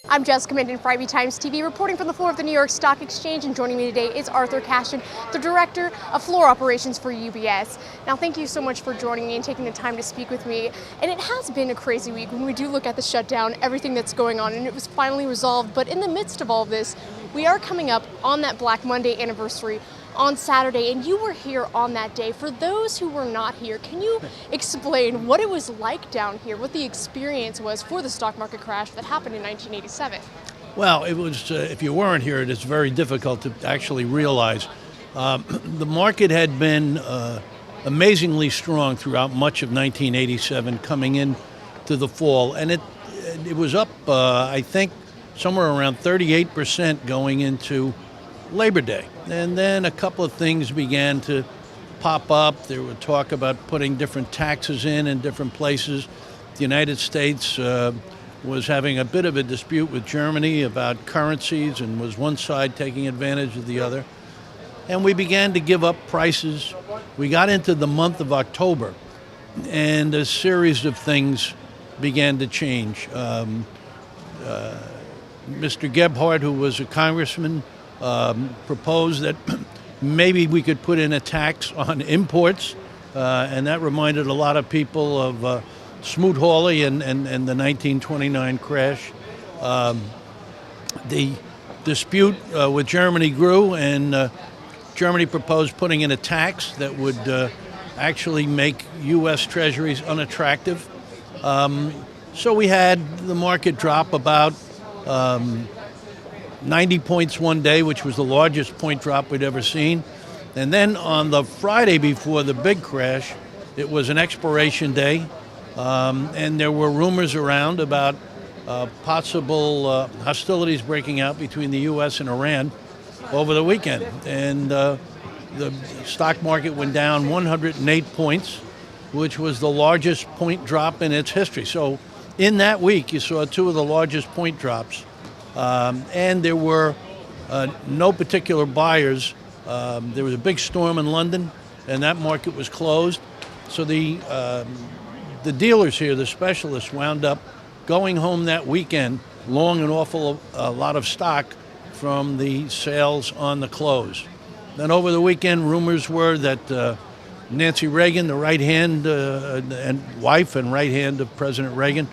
I'm Jessica Minden for IB Times TV, reporting from the floor of the New York Stock Exchange, and joining me today is Arthur Cashin, the Director of Floor Operations for UBS. Now, thank you so much for joining me and taking the time to speak with me. And it has been a crazy week when we do look at the shutdown, everything that's going on, and it was finally resolved. But in the midst of all of this, we are coming up on that Black Monday anniversary on Saturday, and you were here on that day. For those who were not here, can you explain what it was like down here, what the experience was for the stock market crash that happened in 1987? Well, it was, if you weren't here, it is very difficult to actually realize. The market had been amazingly strong throughout much of 1987 coming in to the fall, and it was up, I think, somewhere around 38% going into Labor Day. And then a couple of things began to pop up. There was talk about putting different taxes in different places. The United States was having a bit of a dispute with Germany about currencies and was one side taking advantage of the other. And we began to give up prices. We got into the month of October, and a series of things began to change. Mr. Gebhardt, who was a congressman, proposed that maybe we could put in a tax on imports, and that reminded a lot of people of Smoot-Hawley and the 1929 crash. The dispute with Germany grew, and Germany proposed putting in a tax that would actually make U.S. treasuries unattractive. So we had the market drop about 90 points one day, which was the largest point drop we'd ever seen. And then on the Friday before the big crash, it was an expiration day, and there were rumors around about possible hostilities breaking out between the U.S. and Iran over the weekend. And the stock market went down 108 points, which was the largest point drop in its history. So in that week, you saw two of the largest point drops. And there were no particular buyers. There was a big storm in London, and that market was closed. So the dealers here, the specialists, wound up going home that weekend long an awful lot of stock from the sales on the close. Then over the weekend, rumors were that Nancy Reagan, the right hand and wife and right hand of President Reagan,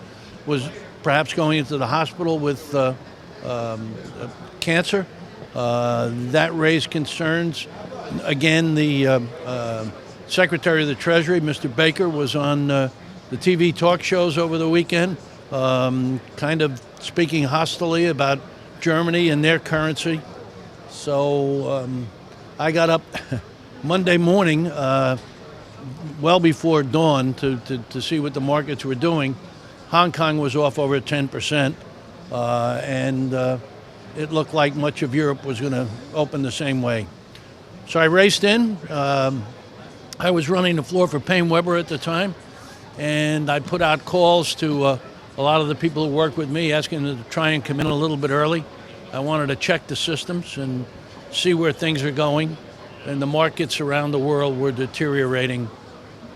was perhaps going into the hospital with cancer. That raised concerns. Again, the Secretary of the Treasury, Mr. Baker, was on the TV talk shows over the weekend, kind of speaking hostilely about Germany and their currency. So I got up Monday morning, well before dawn, to see what the markets were doing. Hong Kong was off over 10%. And it looked like much of Europe was going to open the same way. So I raced in. I was running the floor for Payne Weber at the time, and I put out calls to a lot of the people who work with me, asking them to try and come in a little bit early. I wanted to check the systems and see where things are going, and the markets around the world were deteriorating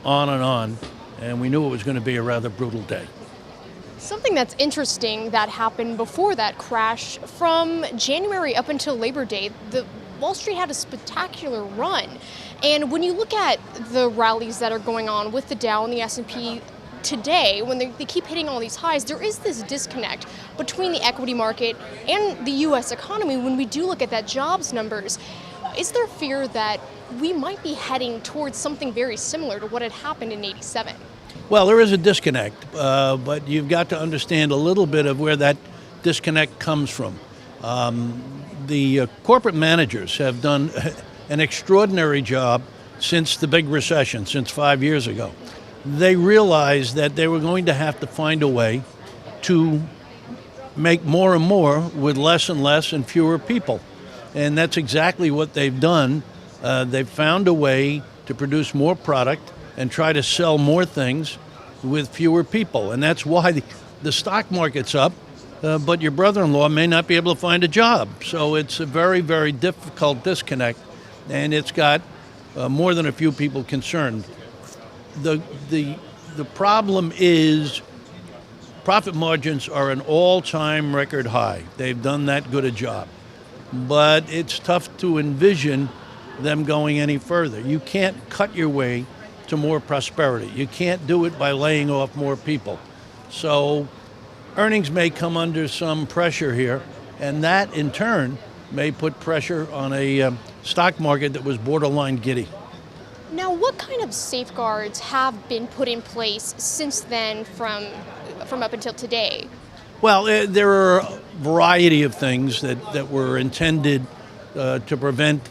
on, and we knew it was going to be a rather brutal day. Something that's interesting that happened before that crash, from January up until Labor Day, the Wall Street had a spectacular run. And when you look at the rallies that are going on with the Dow and the S&P today, when they keep hitting all these highs, there is this disconnect between the equity market and the U.S. economy when we do look at that jobs numbers. Is there fear that we might be heading towards something very similar to what had happened in '87? Well, there is a disconnect, but you've got to understand a little bit of where that disconnect comes from. The corporate managers have done an extraordinary job since the big recession, since 5 years ago. They realized that they were going to have to find a way to make more and more with less and less and fewer people. And that's exactly what they've done. They've found a way to produce more product and try to sell more things with fewer people. And that's why the stock market's up, but your brother-in-law may not be able to find a job. So it's a very, very difficult disconnect, and it's got more than a few people concerned. The problem is profit margins are an all-time record high. They've done that good a job. But it's tough to envision them going any further. You can't cut your way to more prosperity. You can't do it by laying off more people. So earnings may come under some pressure here, and that in turn may put pressure on a stock market that was borderline giddy. Now, what kind of safeguards have been put in place since then from up until today? Well, there are a variety of things that were intended to prevent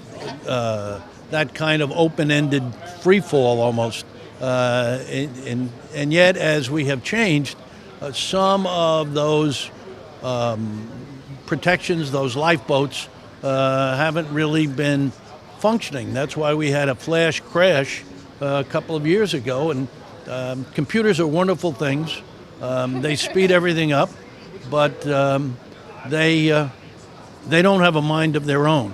that kind of open-ended free fall almost. And yet, as we have changed, some of those protections, those lifeboats, haven't really been functioning. That's why we had a flash crash a couple of years ago. And computers are wonderful things. They speed everything up, but they don't have a mind of their own.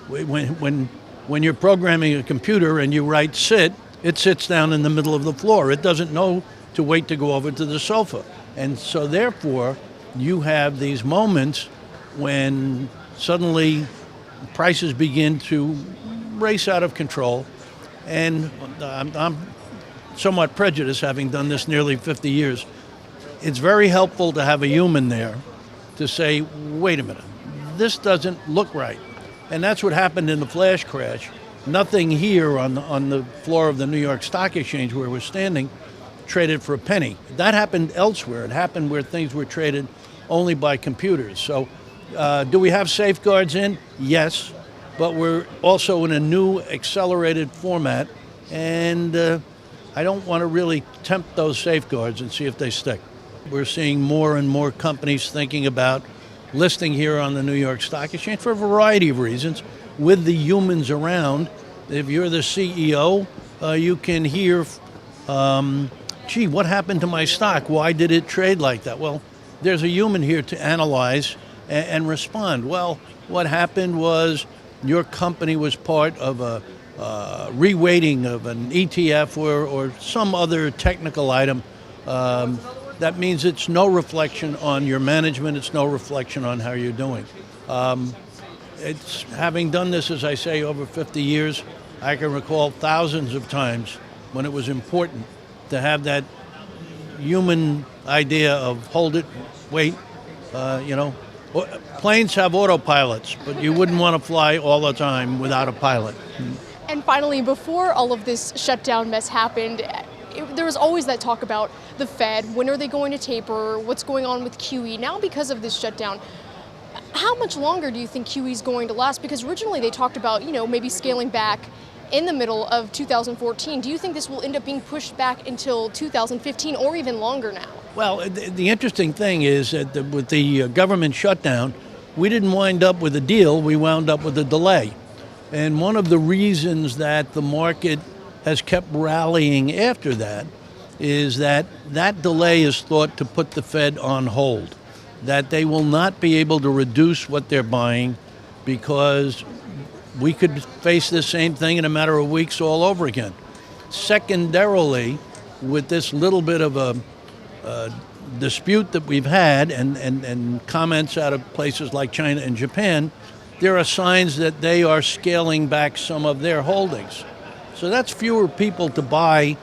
When you're programming a computer and you write sit, it sits down in the middle of the floor. It doesn't know to wait to go over to the sofa. And so therefore, you have these moments when suddenly prices begin to race out of control. And I'm somewhat prejudiced, having done this nearly 50 years. It's very helpful to have a human there to say, wait a minute, this doesn't look right. And that's what happened in the flash crash. Nothing here on the floor of the New York Stock Exchange where we're standing traded for a penny. That happened elsewhere. It happened where things were traded only by computers. So do we have safeguards in? Yes, but we're also in a new accelerated format, and I don't want to really tempt those safeguards and see if they stick. We're seeing more and more companies thinking about listing here on the New York Stock Exchange for a variety of reasons, with the humans around. If you're the CEO, you can hear, gee, what happened to my stock? Why did it trade like that? Well, there's a human here to analyze and respond. Well, what happened was your company was part of a reweighting of an ETF or some other technical item. That means it's no reflection on your management. It's no reflection on how you're doing. It's having done this, as I say, over 50 years, I can recall thousands of times when it was important to have that human idea of hold it, wait, planes have autopilots, but you wouldn't want to fly all the time without a pilot. And finally, before all of this shutdown mess happened, there was always that talk about the Fed. When are they going to taper? What's going on with QE? Now, because of this shutdown, how much longer do you think QE is going to last? Because originally they talked about, maybe scaling back in the middle of 2014. Do you think this will end up being pushed back until 2015 or even longer now? Well, the interesting thing is that with the government shutdown, we didn't wind up with a deal. We wound up with a delay. And one of the reasons that the market has kept rallying after that is that delay is thought to put the Fed on hold, that they will not be able to reduce what they're buying because we could face the same thing in a matter of weeks all over again. Secondarily, with this little bit of a dispute that we've had and comments out of places like China and Japan, there are signs that they are scaling back some of their holdings. So that's fewer people to buy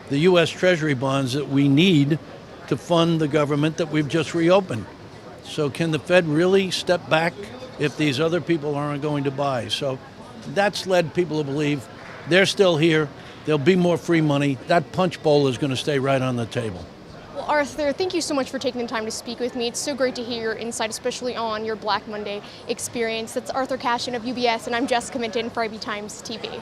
the U.S. Treasury bonds that we need to fund the government that we've just reopened. So can the Fed really step back if these other people aren't going to buy? So that's led people to believe they're still here. There'll be more free money. That punch bowl is going to stay right on the table. Well, Arthur, thank you so much for taking the time to speak with me. It's so great to hear your insight, especially on your Black Monday experience. That's Arthur Cashin of UBS, and I'm Jessica Minton for IB Times TV.